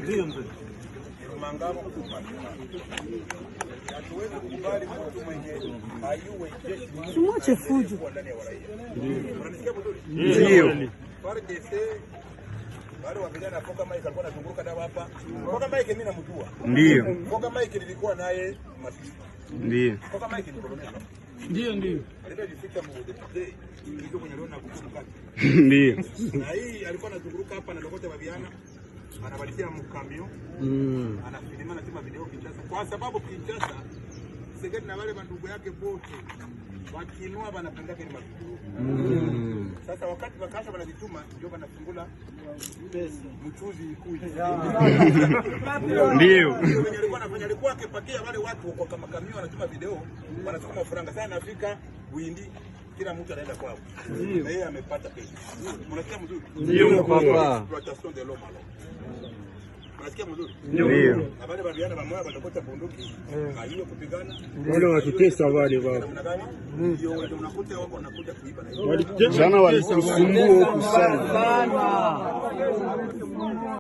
Ndio mzee. Mangamo hatuwezi kukubali mtu mwenye ayuwe jeshi tumwache fujo. Unanisikia vizuri? Ndio. FARDC bado wapigana Foka Mike alikuwa anazunguka dawa hapa. Foka Mike mimi namjua. Ndio. Foka Mike nilikuwa naye Masisi. Ndio. Foka Mike ni kolonel. Ndio. Alipojificha mmoja ndio kwenye lona kutoka. Ndio. Na hii alikuwa anazunguka hapa na lokota babiana. Anabadilisha mkamio. Anafilima na timu video Kinshasa. Kwa sababu Kinshasa Segedi na wale mandugu yake wote wakinua wanapenda kile mavideo. Sasa wakati wakasha wanavituma ndio wanafungula mchuzi kuja. Ndio. Alikuwa anafanya alikuwa akipakia wale watu kwa kama kamio wanatuma video wanatuma franga sana Afrika Buindi kila mtu anaenda kwao. Na yeye amepata pesa. Mnasikia mzuri? Ndio papa. Exploitation de l'homme. Unasikia mzuri? Ndio. Na wale babiana bamoja watakota bunduki. Hiyo kupigana. Wale watutesa wale baba. Ndio ndio unakuta wako wanakuja kuiba na hiyo. Jana walitusumbua huku sana.